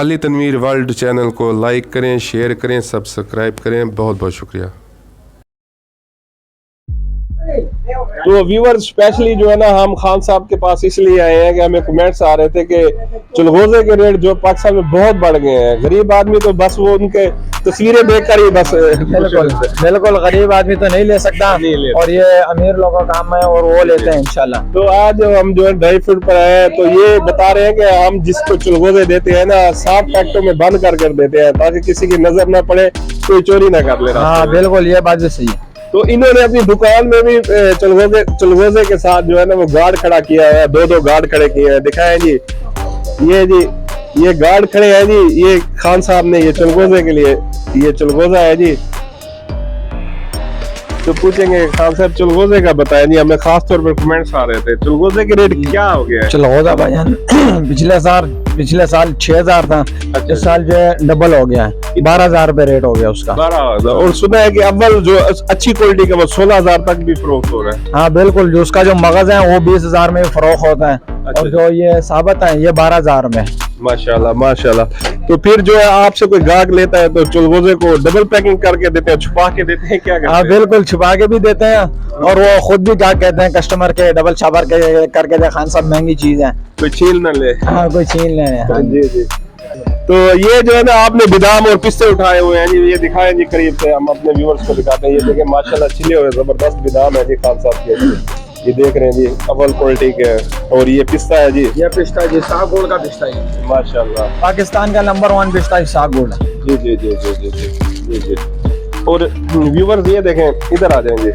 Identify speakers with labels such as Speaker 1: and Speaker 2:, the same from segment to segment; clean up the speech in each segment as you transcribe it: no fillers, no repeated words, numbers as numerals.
Speaker 1: Ali Tanveer world channel को like करें, share करें, सब्सक्राइब करें। बहुत बहुत शुक्रिया।
Speaker 2: तो व्यूअर स्पेशली जो है ना हम खान साहब के पास इसलिए आए हैं कि हमें कमेंट्स आ रहे थे कि चुलगोजे के रेट जो पाकिस्तान में बहुत बढ़ गए हैं। गरीब आदमी तो बस वो उनके तस्वीरें देखकर ही बस
Speaker 3: बिल्कुल गरीब आदमी तो नहीं ले सकता, और ये अमीर लोगों का काम है और वो लेते हैं इंशाल्लाह।
Speaker 2: तो आज हम जो है ड्राई फ्रूट पर आए हैं तो ये बता रहे हैं कि हम जिसको चुलगोजे देते हैं ना साफ पैकेटों में बंद कर देते हैं ताकि किसी की नजर ना पड़े, कोई चोरी ना कर ले।
Speaker 3: हाँ बिल्कुल, ये बात भी सही है।
Speaker 2: तो इन्होंने अपनी दुकान में भी चुलगोजे के साथ जो है ना वो गार्ड खड़ा किया है, दो गार्ड खड़े किए हैं। दिखाएं जी, ये गार्ड खड़े हैं जी, ये खान साहब ने ये चुलगोजे के लिए, ये चुलगोजा है जी। तो पूछेंगे खान साहब चुलगोजे का बताएं जी, हमें खास तौर पर कमेंट्स आ रहे थे चुलगोजे के रेट क्या हो गया है?
Speaker 3: चुलगोजा भाईजान पिछले साल 6000 था, इस साल जो है डबल हो गया है, 12000 रुपए रेट हो गया उसका।
Speaker 2: 12000, और सुना है कि अव्वल जो अच्छी क्वालिटी का वो 16000 तक भी फरोख्त हो रहा है।
Speaker 3: हाँ बिल्कुल, जो उसका जो मगज है वो 20000 में फरोख्त होता है।
Speaker 2: अच्छा।
Speaker 3: और जो ये साबत है ये 12000 में।
Speaker 2: माशाल्लाह माशाल्लाह। तो फिर जो है आपसे कोई गाहक लेता है तो चुलगोजे को डबल पैकिंग करके देते हैं, छुपा के देते हैं, क्या करते हैं?
Speaker 3: हाँ बिल्कुल, छुपा के भी देते हैं, और वो खुद भी क्या कहते हैं कस्टमर के डबल छापर के करके दे, खान साहब महंगी चीज है,
Speaker 2: कोई छील न ले।
Speaker 3: हाँ कोई छीन ले। हाँ
Speaker 2: जी जी। तो ये जो है ना आपने बादाम और पिस्ते उठाए हुए हैं जी, ये दिखाएं जी करीब से, हम अपने व्यूअर्स को दिखाते हैं। ये देखें माशाल्लाह छिले हुए जबरदस्त बादाम है जी खान साहब के, ये देख रहे हैं जी अव्वल क्वालिटी के। और ये पिस्ता है जी,
Speaker 3: ये पिस्ता जी शाह गोल्ड का पिस्ता है
Speaker 2: माशाल्लाह,
Speaker 3: पाकिस्तान का नंबर 1 पिस्ता है शाह गोल्ड।
Speaker 2: जी जी जी जी जी जी जी। और व्यूअर्स ये देखें, इधर आ जाएं जी,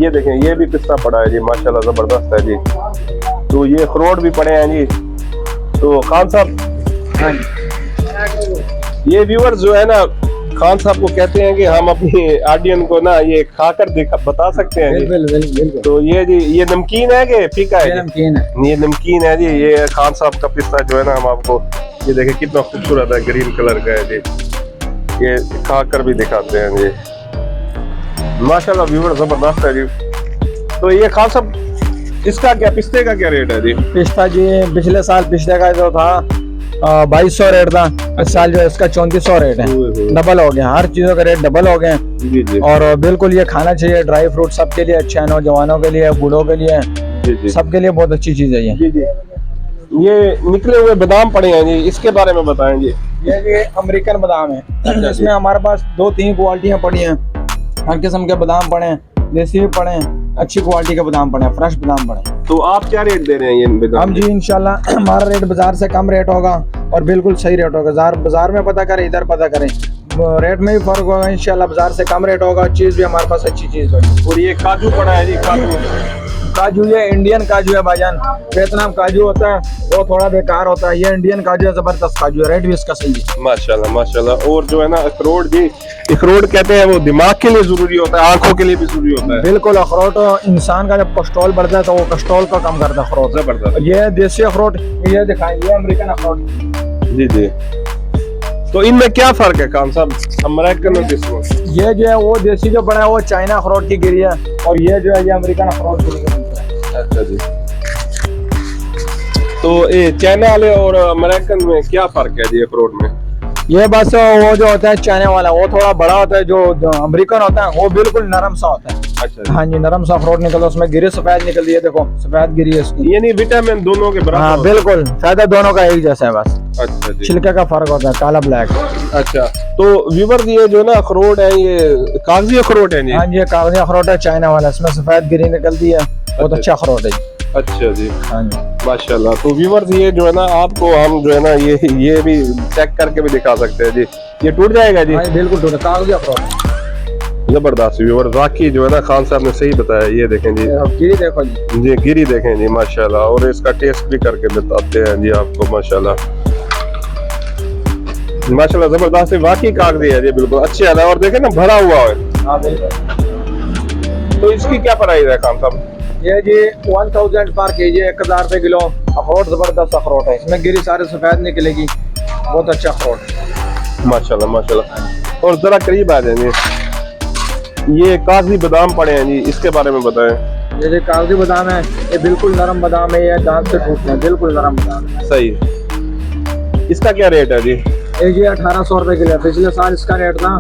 Speaker 2: ये देखें ये भी पिस्ता पड़ा है जी माशाल्लाह जबरदस्त है जी। तो ये अखरोट भी पड़े हैं जी। तो खान साहब, ये व्यूअर्स जो है ना खान साहब को कहते हैं कि हम अपनी ऑडियंस को ना ये खाकर बता सकते हैं जी।
Speaker 3: बिल्कुल।
Speaker 2: तो ये जी ये नमकीन है कि फीका है?
Speaker 3: नमकीन है,
Speaker 2: ये नमकीन है जी। ये खान साहब का पिस्ता जो है ना हम आपको ये देखें कितना खूबसूरत है, ग्रीन कलर का है जी। ये खाकर भी दिखाते हैं जी, माशाल्लाह व्यूअर जबरदस्त है जी। तो ये खान साहब इसका क्या, पिस्ते का क्या रेट है जी?
Speaker 3: पिस्ता जी पिछले साल पिस्ते का जो था 2200 रेट था, इस साल जो है इसका 3400 रेट है, डबल हो गया। हर चीजों का रेट डबल हो गए
Speaker 2: जी जी।
Speaker 3: और बिल्कुल ये खाना चाहिए, ड्राई फ्रूट सबके लिए अच्छा है, नौजवानों के लिए, बूढ़ों के लिए,
Speaker 2: जी जी
Speaker 3: सबके लिए बहुत अच्छी चीज है ये।
Speaker 2: जी जी। ये निकले हुए बादाम पड़े हैं जी, इसके बारे में बताएं जी।
Speaker 3: ये अमेरिकन बादाम है, इसमें हमारे पास 2-3 क्वालिटियां पड़ी हैं, हर किस्म के बादाम पड़े हैं, देसी भी पड़े हैं, अच्छी क्वालिटी के बादाम पड़े हैं, फ्रेश बादाम पड़े हैं।
Speaker 2: तो आप क्या रेट दे रहे हैं ये बादाम?
Speaker 3: हम जी इंशाल्लाह हमारा रेट बाजार से कम रेट होगा और बिल्कुल सही रेट होगा। बाजार में पता करें, इधर पता करें, रेट में भी फर्क होगा इंशाल्लाह। बाजार से कम रेट होगा, चीज भी हमारे पास अच्छी चीज होगी।
Speaker 2: और ये काजू पड़ा है जी,
Speaker 3: काजू ये इंडियन काजू है भाईजान, वियतनाम काजू होता है वो थोड़ा बेकार होता है, ये इंडियन काजू है, जबरदस्त काजू है, रेट भी इसका सही है
Speaker 2: माशाल्लाह माशाल्लाह। और जो है ना अखरोट जी, अखरोट कहते हैं वो दिमाग के लिए जरूरी होता है, आंखों के लिए भी जरूरी होता है।
Speaker 3: बिल्कुल, अखरोट इंसान का जब कोलेस्ट्रॉल बढ़ता है तो वो कोलेस्ट्रॉल का कम करता है अखरोट।
Speaker 2: जबरदस्त।
Speaker 3: ये देसी अखरोट, ये दिखाएं, ये अमेरिकन अखरोट।
Speaker 2: जी जी। तो इनमें क्या फर्क है खान साहब, अमेरिकन और किसको?
Speaker 3: ये जो है वो देसी जो बना है वो चाइना अखरोट की गिरी है, और ये जो है ये अमेरिकन अखरोट की गिरी है।
Speaker 2: अच्छा जी। तो ये चाइना वाले और अमेरिकन में क्या फर्क है जी अखरोट में?
Speaker 3: ये बस वो जो होता है चाइना वाला वो थोड़ा बड़ा होता है, जो अमेरिकन होता है वो बिल्कुल नरम सा होता है।
Speaker 2: अच्छा।
Speaker 3: हाँ जी, नरम सा अखरोट निकलता है, उसमें गिरी सफेद निकलती है, देखो सफेद गिरी है इसकी।
Speaker 2: यानी विटामिन दोनों के बराबर?
Speaker 3: हाँ बिल्कुल, फायदा दोनों का एक जैसा है, बस
Speaker 2: अच्छा जी।
Speaker 3: छिलके का फर्क होता है, काला ब्लैक।
Speaker 2: अच्छा। तो व्यूअर्स ये जो ना अखरोट है ये कागजी अखरोट है जी?
Speaker 3: हाँ जी, ये कागजी अखरोट है चाइना वाला, इसमें सफेद गिरी निकलती है, बहुत अच्छा अखरोट है जी।
Speaker 2: अच्छा जी।
Speaker 3: हाँ जी
Speaker 2: माशाल्लाह। तो व्यूअर्स ये जो है ना आपको हम जो है ना ये भी चेक करके भी दिखा सकते हैं जी। ये टूट जाएगा जी?
Speaker 3: हाँ बिल्कुल टूट, कागजी अखरोट
Speaker 2: जबरदस्त व्यूअर्स, वाकई जो है ना खान साहब ने सही बताया। ये देखें जी,
Speaker 3: गिरी देखो जी,
Speaker 2: जी गिरी देखें जी माशाल्लाह, और इसका टेस्ट भी करके बताते हैं जी आपको माशाल्लाह। माशाल्लाह जबरदस्त है, वाकई कागजी है जी, बिल्कुल अच्छे है। और देखें ना भरा हुआ है।
Speaker 3: हाँ बिल्कुल।
Speaker 2: तो इसकी क्या प्राइस है खान साहब?
Speaker 3: ये जी 1000 पर केजी, 1000 रुपए किलो अखरोट, जबरदस्त अखरोट है, इसमें गिरी सारे सफेद निकलेगी, बहुत अच्छा अखरोट
Speaker 2: माशाल्लाह माशाल्लाह। और जरा करीब आ जाएंगे, ये कागजी बादाम पड़े हैं जी, इसके बारे में बताएं।
Speaker 3: ये जो कागजी बादाम है ये बिल्कुल नरम बादाम है, ये दांत से टूटते हैं, बिल्कुल नरम बादाम है।
Speaker 2: सही। इसका क्या रेट है जी?
Speaker 3: एक ये 1800 रुपए किलो है। पिछले साल इसका रेट था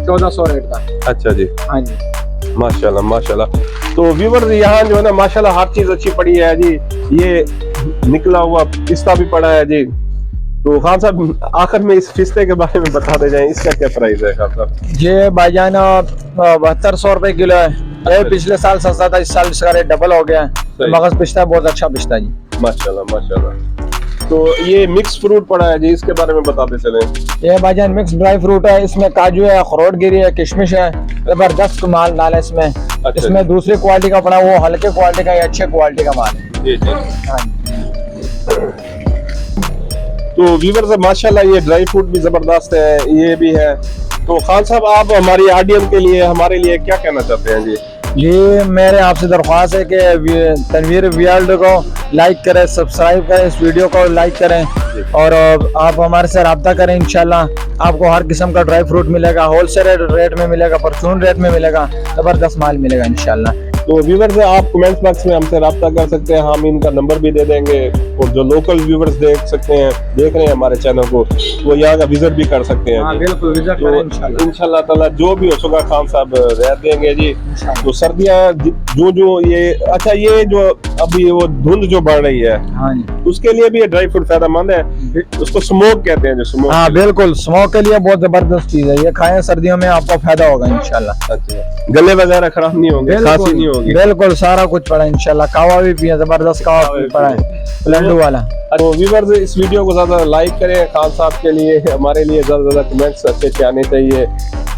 Speaker 3: 1400 रेट था।
Speaker 2: अच्छा जी,
Speaker 3: हाँ जी।
Speaker 2: माशाल्लाह माशाल्लाह। तो व्यूअर्स यहाँ जो है ना माशाल्लाह हर चीज अच्छी पड़ी है जी। ये निकला हुआ पिस्ता भी पड़ा है जी। तो खान साहब आखिर में इस पिस्ते के बारे में बता दे जाए, इसका क्या प्राइस है खान साहब?
Speaker 3: ये भाईजान 7200 रुपए किलो है। ये पिछले साल सस्ता था, इस साल इसका रेट डबल हो गया है। मगज पिस्ता बहुत अच्छा पिस्ता है जी।
Speaker 2: माशाल्लाह माशाल्लाह। तो ये मिक्स फ्रूट पड़ा है जी, इसके बारे में बताते चले।
Speaker 3: ये भाईजान मिक्स ड्राई फ्रूट है। इसमें काजू है, अखरोट गिरी है, किशमिश है। जबरदस्त माल डाला है इसमें। इसमें दूसरी क्वालिटी का पड़ा, वो हल्के क्वालिटी का, ये अच्छे क्वालिटी का माल है।
Speaker 2: जी जी।
Speaker 3: हाँ जी।
Speaker 2: तो व्यूअर्स माशाल्लाह ये ड्राई फ्रूट भी जबरदस्त है, ये भी है। तो खान साहब आप हमारी ऑडियंस के लिए, हमारे लिए क्या कहना चाहते हैं जी?
Speaker 3: ये मेरे आपसे दरख्वास्त है कि तनवीर वर्ल्ड को लाइक करें, सब्सक्राइब करें, इस वीडियो को लाइक करें और आप हमारे से रब्ता करें। इंशाल्लाह आपको हर किस्म का ड्राई फ्रूट मिलेगा, होलसेल रेट में मिलेगा, परचून रेट में मिलेगा, जबरदस्त माल मिलेगा इंशाल्लाह।
Speaker 2: तो व्यूवर्स आप कमेंट्स बॉक्स में हमसे रब्ता कर सकते हैं, हम इनका नंबर भी दे देंगे। और जो लोकल व्यूवर्स देख रहे हैं हमारे चैनल को, वो यहाँ का विजिट भी कर सकते हैं।
Speaker 3: हाँ, बिल्कुल विजिट करें इंशाल्लाह।
Speaker 2: इंशाल्लाह ताला जो भी हो सका खान साहब रह देंगे जी। तो सर्दियाँ जो ये अच्छा, ये जो अभी वो धुंध जो बढ़ रही है,
Speaker 3: हाँ जी,
Speaker 2: उसके लिए भी ये ड्राई फ्रूट फायदेमंद है। उसको स्मोक कहते हैं, जो स्मोक।
Speaker 3: हाँ बिल्कुल, स्मोक के लिए बहुत जबरदस्त चीज है। ये खाएं सर्दियों में, आपको फायदा होगा इंशाल्लाह।
Speaker 2: अच्छा, गले वगैरह खराब नहीं होंगे, खांसी नहीं होगी?
Speaker 3: बिल्कुल सारा कुछ पड़ा है इंशाल्लाह। कावा भी पिए, जबरदस्त कावा भी पड़ा है, लड्डू वाला।
Speaker 2: तो व्यूअर्स इस वीडियो को ज्यादा लाइक करें खान साहब के लिए, हमारे लिए ज्यादा ज्यादा कमेंट्स अच्छे आने चाहिए।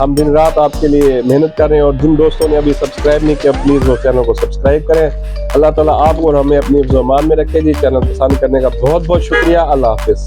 Speaker 2: हम दिन रात आपके लिए मेहनत कर रहे हैं। और जिन दोस्तों ने अभी सब्सक्राइब नहीं किया, प्लीज वो चैनल को सब्सक्राइब करें। अल्लाह ताला आपको और हमें अपनी ज़ुबान में रखे जी। चैनल पसंद करने का बहुत बहुत शुक्रिया। अल्लाह हाफिज।